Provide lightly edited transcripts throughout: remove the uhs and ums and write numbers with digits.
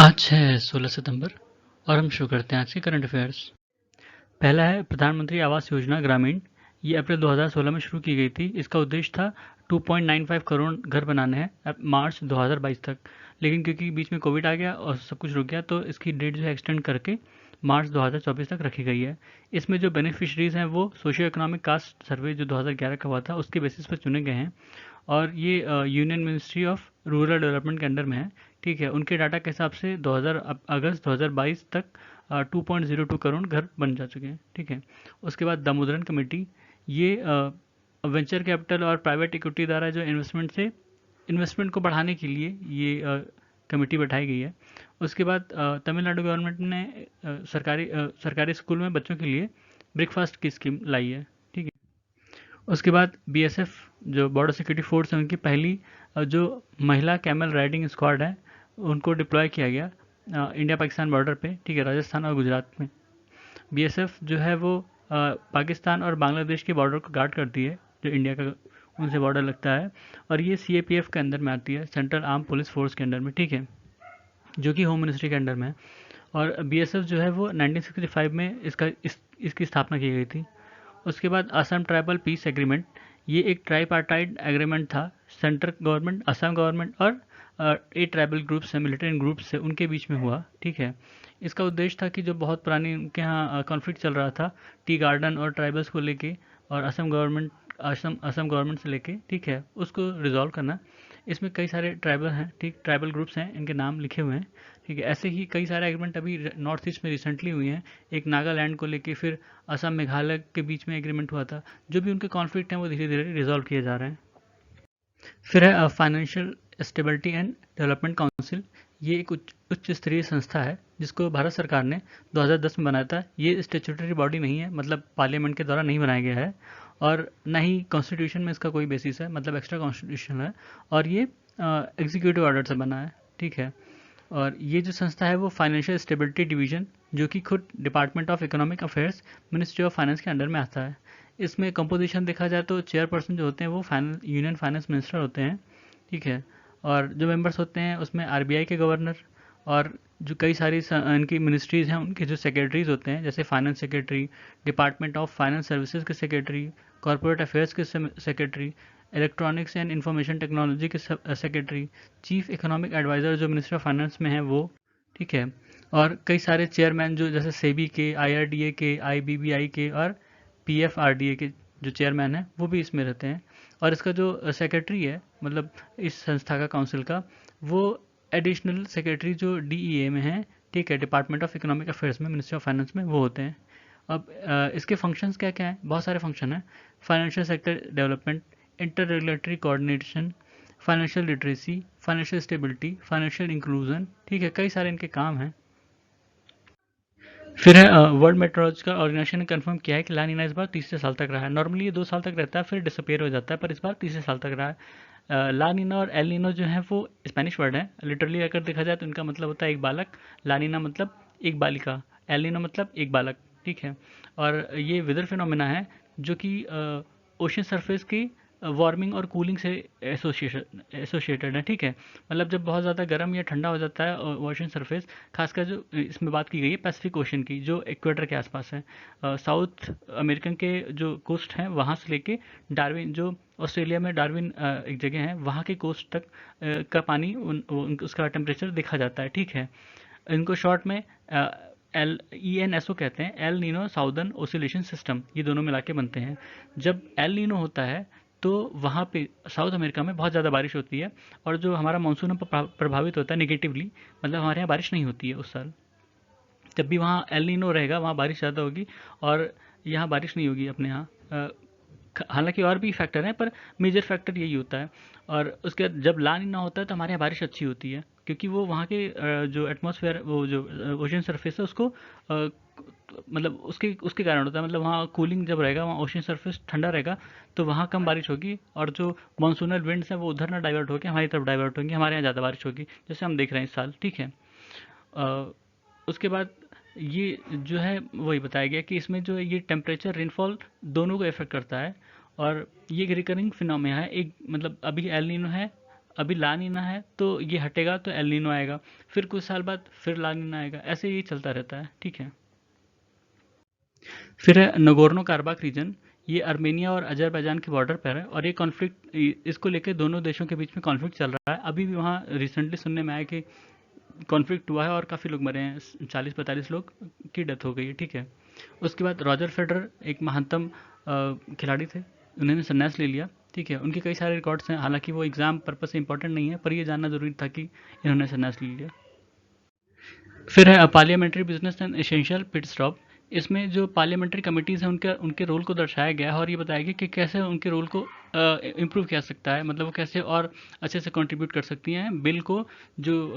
आज है 16 सितंबर और हम शुरू करते हैं आज के करंट अफेयर्स। पहला है प्रधानमंत्री आवास योजना ग्रामीण। ये अप्रैल 2016 में शुरू की गई थी। इसका उद्देश्य था 2.95 करोड़ घर बनाने हैं अब मार्च 2022 तक, लेकिन क्योंकि बीच में कोविड आ गया और सब कुछ रुक गया तो इसकी डेट जो है एक्सटेंड करके मार्च 2024 तक रखी गई है। इसमें जो बेनिफिशरीज हैं वो सोशियो इकोनॉमिक कास्ट सर्वे जो 2011 का हुआ था उसके बेसिस पर चुने गए हैं और ये union ministry of rural development के अंडर में है। ठीक है, उनके डाटा के हिसाब से 2000 अगस्त 2022 तक 2.02 करोड़ घर बन जा चुके हैं। ठीक है, उसके बाद दामोदरन कमेटी, ये वेंचर कैपिटल और प्राइवेट इक्विटी द्वारा जो इन्वेस्टमेंट को बढ़ाने के लिए ये कमेटी बैठाई गई है। उसके बाद तमिलनाडु गवर्नमेंट ने सरकारी स्कूल में बच्चों के लिए ब्रेकफास्ट की स्कीम लाई है। ठीक है, उसके बाद बीएसएफ जो बॉर्डर सिक्योरिटी फोर्स है उनकी पहली जो महिला कैमल राइडिंग स्क्वाड है उनको डिप्लॉय किया गया इंडिया पाकिस्तान बॉर्डर पे। ठीक है, राजस्थान और गुजरात में। बीएसएफ जो है वो पाकिस्तान और बांग्लादेश के बॉर्डर को गार्ड करती है, जो इंडिया का उनसे बॉर्डर लगता है, और ये सीएपीएफ के अंदर में आती है, सेंट्रल आर्म पुलिस फोर्स के अंडर में। ठीक है, जो कि होम मिनिस्ट्री के अंडर में है। और बीएसएफ जो है वो 1965 में इसकी स्थापना की गई थी। उसके बाद असम ट्राइबल पीस एग्रीमेंट, ये एक ट्राईपार्टाइट एग्रीमेंट था, सेंट्रल गवर्नमेंट, असम गवर्नमेंट और 8 ट्राइबल ग्रुप्स हैं, मिलिटेंट ग्रुप्स से उनके बीच में हुआ। ठीक है, इसका उद्देश्य था कि जो बहुत पुरानी उनके यहाँ कॉन्फ्लिक्ट चल रहा था टी गार्डन और ट्राइबल्स को लेके और असम गवर्नमेंट से लेके, ठीक है, उसको रिजॉल्व करना। इसमें कई सारे ट्राइबल हैं, ठीक, ट्राइबल ग्रुप्स हैं, इनके नाम लिखे हुए हैं। ठीक है, ऐसे ही कई सारे एग्रीमेंट अभी नॉर्थ ईस्ट में रिसेंटली हुई हैं। एक नागालैंड को लेके, फिर असम मेघालय के बीच में एग्रीमेंट हुआ था। जो भी उनके कॉन्फ्लिक्ट हैं वो धीरे धीरे रिजॉल्व किए जा रहे हैं। फिर है financial stability and development council. ये एक उच्च स्तरीय संस्था है जिसको भारत सरकार ने 2010 में बनाया था। ये स्टेचुटरी बॉडी नहीं है, मतलब पार्लियामेंट के द्वारा नहीं बनाया गया है, और न ही कॉन्स्टिट्यूशन में इसका कोई बेसिस है, मतलब एक्स्ट्रा कॉन्स्टिट्यूशन है, और ये एग्जीक्यूटिव ऑर्डर से बना है। ठीक है, और ये जो संस्था है वो फाइनेंशियल स्टेबिलिटी डिवीजन, जो कि खुद department of economic affairs, ministry of finance के अंडर में आता है। इसमें कंपोजिशन देखा जाए तो चेयरपर्सन जो होते हैं वो यूनियन फाइनेंस मिनिस्टर होते हैं। ठीक है, और जो मेंबर्स होते हैं उसमें आरबीआई के गवर्नर और जो कई सारी इनकी मिनिस्ट्रीज़ हैं उनके जो सेक्रेटरीज होते हैं, जैसे finance secretary, department of finance services के सेक्रेटरी, कॉरपोरेट अफेयर्स के secretary, electronics and information technology के सेक्रेटरी, चीफ इकोनॉमिक एडवाइज़र जो मिनिस्ट्री ऑफ फाइनेंस में है वो। ठीक है, और कई सारे चेयरमैन जो जैसे सेबी के, आईआरडीए के, आईबीबीआई के और पीएफआरडीए के जो चेयरमैन हैं वो भी इसमें रहते हैं। और इसका जो सेक्रेटरी है, मतलब इस संस्था का, काउंसिल का, वो एडिशनल सेक्रेटरी जो डीईए में है, ठीक है, डिपार्टमेंट ऑफ इकोनॉमिक अफेयर्स में, मिनिस्ट्री ऑफ फाइनेंस में, वो होते हैं। अब इसके फंक्शंस क्या क्या हैं? बहुत सारे फंक्शन हैं। Financial sector development, inter regulatory coordination, financial literacy, financial stability, financial inclusion. ठीक है, कई सारे इनके काम हैं। फिर है वर्ल्ड मेट्रोलॉजिकल ऑर्गेनाइजेशन ने कंफर्म किया है कि ला नीना इस बार तीसरे साल तक रहा है। नॉर्मली ये 2 साल तक रहता है फिर डिसअपेयर हो जाता है, पर इस बार तीसरे साल तक रहा है। ला नीना और एल नीनो जो है वो स्पेनिश वर्ड है। लिटरली अगर देखा जाए तो इनका मतलब होता है एक बालक। ला नीना मतलब एक बालिका, एल नीनो मतलब एक बालक। ठीक है, और ये वेदर फिनोमेना है जो कि ओशन सरफेस की वार्मिंग और कूलिंग से एसोसिएटेड है। ठीक है, मतलब जब बहुत ज़्यादा गर्म या ठंडा हो जाता है ओशन सरफेस, खासकर जो इसमें बात की गई है पैसिफिक ओशन की जो इक्वेटर के आसपास है, साउथ अमेरिकन के जो कोस्ट हैं वहाँ से लेके डार्विन, जो ऑस्ट्रेलिया में डार्विन एक जगह है, वहाँ के कोस्ट तक का पानी उसका टेम्परेचर देखा जाता है। ठीक है, इनको शॉर्ट में ENSO कहते हैं, El Nino southern oscillation system, ये दोनों मिला के बनते हैं। जब एल नीनो होता है तो वहाँ पे साउथ अमेरिका में बहुत ज़्यादा बारिश होती है, और जो हमारा मानसून प्रभावित होता है निगेटिवली, मतलब हमारे यहाँ बारिश नहीं होती है उस साल। जब भी वहाँ एल नीनो रहेगा वहाँ बारिश ज़्यादा होगी और यहाँ बारिश नहीं होगी अपने यहाँ। हालांकि और भी फैक्टर हैं पर मेजर फैक्टर यही होता है। और उसके बाद जब ला नीना होता है तो हमारे यहाँ बारिश अच्छी होती है, क्योंकि वो वहाँ के जो एटमॉस्फेयर, वो जो ओशन सरफेस है उसको मतलब उसके उसके कारण होता है। मतलब वहाँ कूलिंग जब रहेगा, वहाँ ओशन सरफेस ठंडा रहेगा, तो वहाँ कम बारिश होगी, और जो मानसूनल विंड्स हैं वो उधर ना डाइवर्ट होकर हमारी तरफ डाइवर्ट होंगी, हमारे यहाँ ज़्यादा बारिश होगी, जैसे हम देख रहे हैं इस साल। ठीक है, उसके बाद ये जो है वही बताया गया कि इसमें जो है ये टेम्परेचर, रेनफॉल दोनों को इफेक्ट करता है, और ये एक रिकरिंग फिनोमेना है। एक मतलब अभी एल नीनो है, अभी ला नीना है तो ये हटेगा तो एल नीनो आएगा, फिर कुछ साल बाद फिर ला नीना आएगा, ऐसे ही चलता रहता है। ठीक है। फिर है नगोर्नो कारबाख रीजन। ये अर्मेनिया और अजरबैजान के बॉर्डर पर है और ये कॉन्फ्लिक्ट, इसको लेकर दोनों देशों के बीच में कॉन्फ्लिक्ट चल रहा है। अभी भी वहाँ रिसेंटली सुनने में आया कि कॉन्फ्लिक्ट हुआ है और काफ़ी लोग मरे हैं, 40-45 लोग की डेथ हो गई है। ठीक है। उसके बाद रॉजर फेडरर एक महानतम खिलाड़ी थे, उन्होंने संन्यास ले लिया। ठीक है। उनके कई सारे रिकॉर्ड्स हैं, हालांकि वो एग्जाम पर्पज से इंपॉर्टेंट नहीं है, पर ये जानना जरूरी था कि इन्होंने संन्यास ले लिया। फिर है parliamentary business and essential pit stop. इसमें जो पार्लियामेंट्री कमिटीज़ हैं उनके उनके रोल को दर्शाया गया है और ये बताया गया कि कैसे उनके रोल को इम्प्रूव किया जा सकता है, मतलब वो कैसे और अच्छे से कंट्रीब्यूट कर सकती हैं बिल को, जो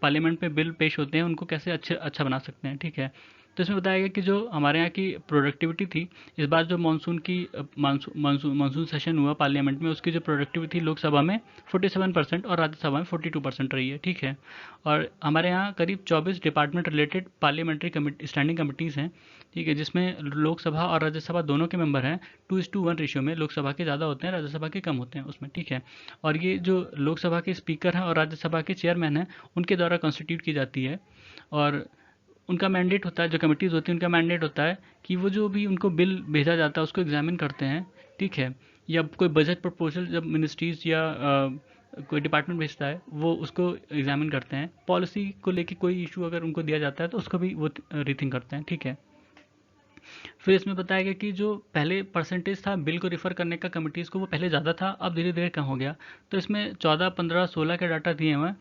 पार्लियामेंट में बिल पेश होते हैं उनको कैसे अच्छा बना सकते हैं। ठीक है। तो इसमें बताया गया कि जो हमारे यहाँ की प्रोडक्टिविटी थी, इस बार जो मानसून सेशन हुआ पार्लियामेंट में, उसकी जो प्रोडक्टिविटी थी लोकसभा में 47% और राज्यसभा में 42% रही है। ठीक है। और हमारे यहाँ करीब 24 department related parliamentary standing committees हैं। ठीक है। जिसमें लोकसभा और राज्यसभा दोनों के मेंबर हैं, 2:1 रेशियो में, लोकसभा के ज़्यादा होते हैं, राज्यसभा के कम होते हैं उसमें। ठीक है। और ये जो लोकसभा के स्पीकर हैं और राज्यसभा के चेयरमैन हैं, उनके द्वारा कॉन्स्टिट्यूट की जाती है। और उनका मैंडेट होता है, जो कमिटीज़ होती हैं उनका मैंडेट होता है कि वो जो भी उनको बिल भेजा जाता है उसको एग्जामिन करते हैं। ठीक है। या कोई बजट प्रपोजल जब मिनिस्ट्रीज या कोई डिपार्टमेंट भेजता है वो उसको एग्जामिन करते हैं। पॉलिसी को लेके कोई इशू अगर उनको दिया जाता है तो उसको भी वो रीथिंक करते हैं। ठीक है। फिर इसमें बताया गया कि जो पहले परसेंटेज था बिल को रिफ़र करने का कमिटीज़ को, वो पहले ज़्यादा था, अब धीरे धीरे कम हो गया। तो इसमें 14, 15, 16 के डाटा दिए हुए हैं।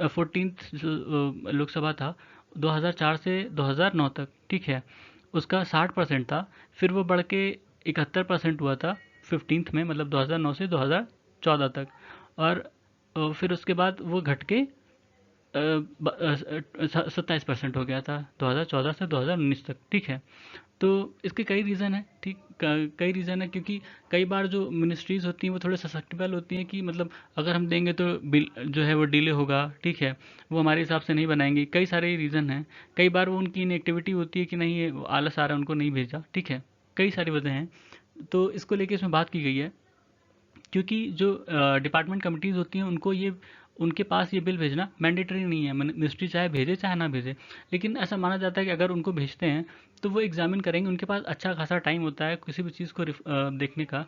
14th लोकसभा था 2004 से 2009 तक। ठीक है। उसका 60% था, फिर वो बढ़ के 71% हुआ था 15th में, मतलब 2009 से 2014 तक। और फिर उसके बाद वो घट के 27% हो गया था 2014 से 2019 तक। ठीक है। तो इसके कई रीज़न है। ठीक, कई रीज़न है, क्योंकि कई बार जो मिनिस्ट्रीज़ होती हैं वो थोड़े ससेप्टेबल होती हैं कि मतलब अगर हम देंगे तो बिल जो है वो डिले होगा। ठीक है। वो हमारे हिसाब से नहीं बनाएंगे, कई सारे रीज़न हैं। कई बार वो उनकी इनएक्टिविटी होती है कि नहीं, ये आलस आ रहा है उनको नहीं भेजा। ठीक है। कई सारी वजह हैं, तो इसको लेके इसमें बात की गई है। क्योंकि जो डिपार्टमेंट कमिटीज़ होती हैं उनको ये, उनके पास ये बिल भेजना मैंडेटरी नहीं है, मिनिस्ट्री चाहे भेजे चाहे ना भेजे। लेकिन ऐसा माना जाता है कि अगर उनको भेजते हैं तो वो एग्जामिन करेंगे, उनके पास अच्छा खासा टाइम होता है किसी भी चीज़ को देखने का,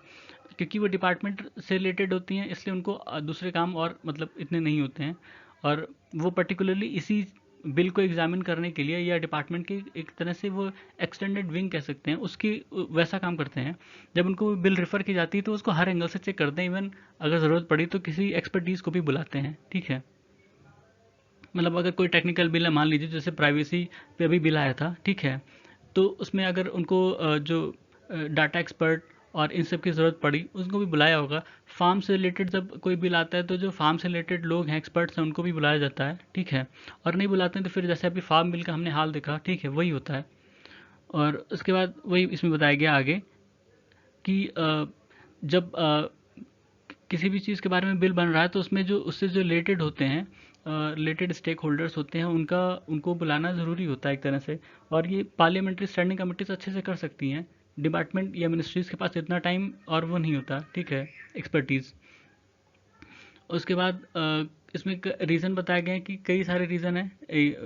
क्योंकि वो डिपार्टमेंट से रिलेटेड होती हैं, इसलिए उनको दूसरे काम और मतलब इतने नहीं होते हैं। और वो पर्टिकुलरली इसी बिल को एग्जामिन करने के लिए, या डिपार्टमेंट की एक तरह से वो एक्सटेंडेड विंग कह सकते हैं, उसकी वैसा काम करते हैं। जब उनको बिल रेफर की जाती है तो उसको हर एंगल से चेक करते हैं, इवन अगर ज़रूरत पड़ी तो किसी एक्सपर्टीज़ को भी बुलाते हैं। ठीक है। मतलब अगर कोई टेक्निकल बिल है, मान लीजिए जैसे प्राइवेसी पे अभी बिल आया था। ठीक है। तो उसमें अगर उनको जो डाटा एक्सपर्ट और इन सब की ज़रूरत पड़ी, उसको भी बुलाया होगा। फार्म से रिलेटेड जब कोई बिल आता है तो जो फार्म से रिलेटेड लोग हैं, एक्सपर्ट्स हैं, उनको भी बुलाया जाता है। ठीक है। और नहीं बुलाते हैं तो फिर जैसे अभी फार्म बिल का हमने हाल देखा, ठीक है, वही होता है। और उसके बाद वही इसमें बताया गया आगे कि जब किसी भी चीज़ के बारे में बिल बन रहा है तो उसमें जो उससे जो रिलेटेड होते हैं, रिलेटेड स्टेक होल्डर्स होते हैं, उनको बुलाना ज़रूरी होता है एक तरह से। और ये पार्लियामेंट्री स्टैंडिंग कमिटीज अच्छे से कर सकती हैं। डिपार्टमेंट या मिनिस्ट्रीज़ के पास इतना टाइम और वो नहीं होता। ठीक है, एक्सपर्टीज़। उसके बाद इसमें रीज़न बताया गया है कि कई सारे रीज़न हैं,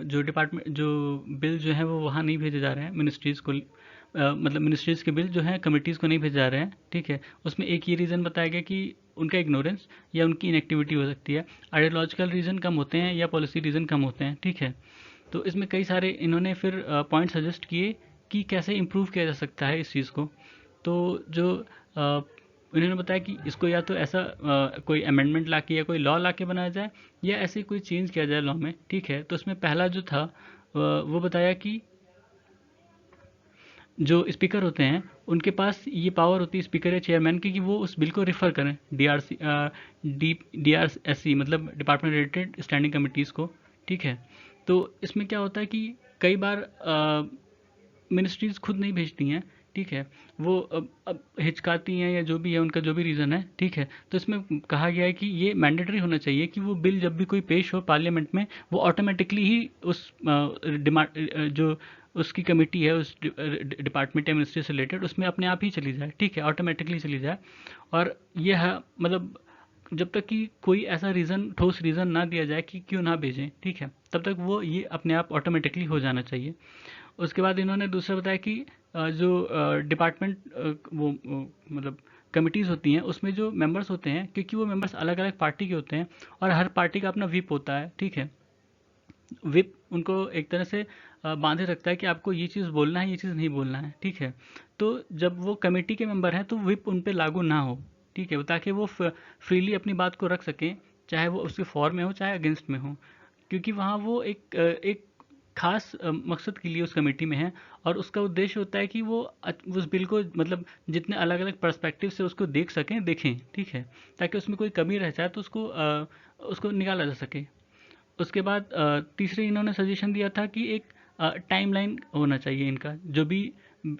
जो डिपार्टमेंट जो बिल जो है वो वहाँ नहीं भेजे जा रहे हैं मिनिस्ट्रीज़ को, मतलब मिनिस्ट्रीज़ के बिल जो हैं कमिटीज़ को नहीं भेजे जा रहे हैं। ठीक है। उसमें एक ये रीज़न बताया गया कि उनका इग्नोरेंस या उनकी इनएक्टिविटी हो सकती है। आइडियोलॉजिकल रीज़न कम होते हैं या पॉलिसी रीज़न कम होते हैं। ठीक है। तो इसमें कई सारे इन्होंने फिर पॉइंट सजेस्ट किए कि कैसे इम्प्रूव किया जा सकता है इस चीज़ को। तो जो उन्होंने बताया कि इसको या तो ऐसा कोई अमेंडमेंट ला के या कोई लॉ ला के बनाया जाए, या ऐसे कोई चेंज किया जाए लॉ में। ठीक है। तो उसमें पहला जो था वो बताया कि जो स्पीकर होते हैं उनके पास ये पावर होती है, स्पीकर या चेयरमैन की, कि वो उस बिल को रिफ़र करें DRSC, मतलब डिपार्टमेंट रिलेटेड स्टैंडिंग कमिटीज़ को। ठीक है। तो इसमें क्या होता है कि कई बार मिनिस्ट्रीज़ खुद नहीं भेजती हैं। ठीक है। वो अब हिचकाती हैं या जो भी है, उनका जो भी रीज़न है। ठीक है। तो इसमें कहा गया है कि ये मैंडेटरी होना चाहिए कि वो बिल जब भी कोई पेश हो पार्लियामेंट में, वो ऑटोमेटिकली ही उस जो उसकी कमेटी है, उस डिपार्टमेंट या मिनिस्ट्री से रिलेटेड, उसमें अपने आप ही चली जाए। ठीक है, ऑटोमेटिकली चली जाए। और यह मतलब जब तक कि कोई ऐसा रीज़न, ठोस रीज़न ना दिया जाए कि क्यों ना भेजें, ठीक है, तब तक वो ये अपने आप ऑटोमेटिकली हो जाना चाहिए। उसके बाद इन्होंने दूसरा बताया कि जो डिपार्टमेंट मतलब कमिटीज़ होती हैं, उसमें जो मेंबर्स होते हैं, क्योंकि वो मेंबर्स अलग अलग पार्टी के होते हैं और हर पार्टी का अपना विप होता है, ठीक है। विप उनको एक तरह से बांधे रखता है कि आपको ये चीज़ बोलना है, ये चीज़ नहीं बोलना है, ठीक है। तो जब वो कमेटी के मेंबर हैं तो विप उन पे लागू ना हो, ठीक है, ताकि वो फ्रीली अपनी बात को रख सकें, चाहे वो उसके फॉर में हो चाहे अगेंस्ट में हो, क्योंकि वहाँ वो एक खास मकसद के लिए उस कमेटी में है और उसका उद्देश्य होता है कि वो उस बिल को मतलब जितने अलग अलग पर्सपेक्टिव से उसको देख सकें, देखें, ठीक है, ताकि उसमें कोई कमी रह जाए तो उसको निकाला जा सके। उसके बाद तीसरे इन्होंने सजेशन दिया था कि एक टाइमलाइन होना चाहिए इनका, जो भी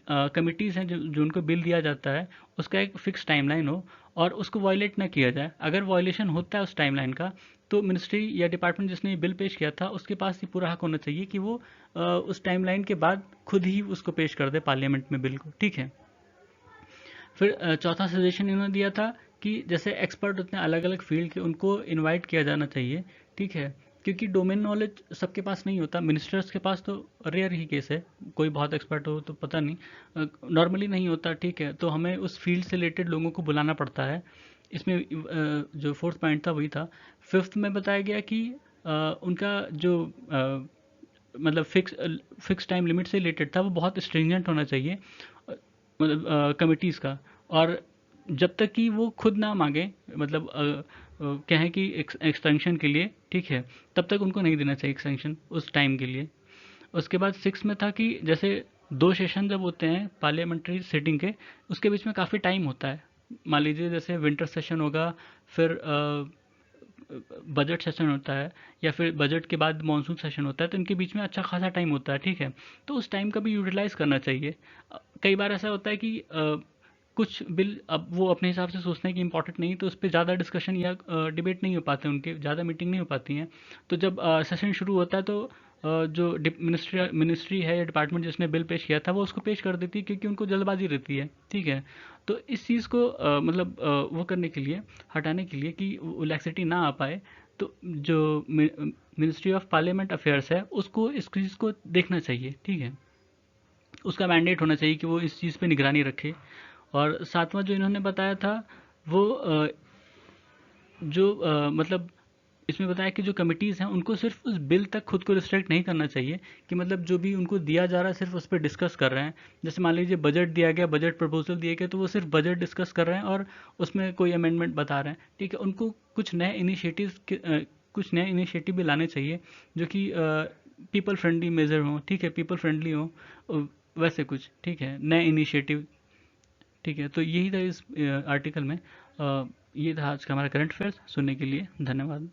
कमिटीज़ हैं जो उनको बिल दिया जाता है, उसका एक फिक्स टाइमलाइन हो और उसको वायलेट ना किया जाए। अगर वायलेशन होता है उस टाइमलाइन का, तो मिनिस्ट्री या डिपार्टमेंट जिसने ये बिल पेश किया था उसके पास ये पूरा हक होना चाहिए कि वो उस टाइमलाइन के बाद खुद ही उसको पेश कर दे पार्लियामेंट में बिल को, ठीक है। फिर चौथा सजेशन इन्होंने दिया था कि जैसे एक्सपर्ट होते हैं अलग अलग फील्ड के, उनको इनवाइट किया जाना चाहिए, ठीक है, क्योंकि डोमेन नॉलेज सबके पास नहीं होता। मिनिस्टर्स के पास तो रेयर ही केस है, कोई बहुत एक्सपर्ट हो तो पता नहीं, नॉर्मली नहीं होता, ठीक है। तो हमें उस फील्ड से रिलेटेड लोगों को बुलाना पड़ता है। इसमें जो फोर्थ पॉइंट था वही था। फिफ्थ में बताया गया कि उनका जो मतलब फिक्स टाइम लिमिट से रिलेटेड था वो बहुत स्ट्रिंजेंट होना चाहिए, मतलब कमिटीज़ का। और जब तक कि वो खुद ना मांगे, मतलब क्या है कि एक्सटेंशन के लिए, ठीक है, तब तक उनको नहीं देना चाहिए एक्सटेंशन उस टाइम के लिए। उसके बाद सिक्स में था कि जैसे दो सेशन जब होते हैं पार्लियामेंट्री सिटिंग के, उसके बीच में काफ़ी टाइम होता है। मान लीजिए जैसे विंटर सेशन होगा, फिर बजट सेशन होता है, या फिर बजट के बाद मॉनसून सेशन होता है, तो इनके बीच में अच्छा खासा टाइम होता है, ठीक है। तो उस टाइम का भी यूटिलाइज करना चाहिए। कई बार ऐसा होता है कि कुछ बिल अब वो अपने हिसाब से सोचते हैं कि इंपॉर्टेंट नहीं, तो उस पर ज़्यादा डिस्कशन या डिबेट नहीं हो पाते, उनके ज़्यादा मीटिंग नहीं हो पाती हैं। तो जब सेशन शुरू होता है तो जो मिनिस्ट्री है या डिपार्टमेंट जिसने बिल पेश किया था वो उसको पेश कर देती है, क्योंकि उनको जल्दबाजी रहती है, ठीक है। तो इस चीज़ को मतलब वो करने के लिए, हटाने के लिए कि वो लैक्सिटी ना आ पाए, तो जो मिनिस्ट्री ऑफ पार्लियामेंट अफेयर्स है उसको इस चीज़ को देखना चाहिए, ठीक है। उसका मैंडेट होना चाहिए कि वो इस चीज़ पे निगरानी रखे। और सातवां जो इन्होंने बताया था वो जो मतलब इसमें बताया कि जो कमिटीज़ हैं उनको सिर्फ उस बिल तक खुद को रिस्ट्रिक्ट नहीं करना चाहिए, कि मतलब जो भी उनको दिया जा रहा है सिर्फ उस पर डिस्कस कर रहे हैं। जैसे मान लीजिए बजट दिया गया, बजट प्रपोजल दिए गए, तो वो सिर्फ बजट डिस्कस कर रहे हैं और उसमें कोई अमेंडमेंट बता रहे हैं, ठीक है। उनको कुछ नए इनिशिएटिव भी लाने चाहिए जो कि पीपल फ्रेंडली मेजर हों, ठीक है, पीपल फ्रेंडली हों, वैसे कुछ, ठीक है, नए इनिशिएटिव, ठीक है। तो यही था इस आर्टिकल में। ये था आज का हमारा करंट अफेयर्स। सुनने के लिए धन्यवाद।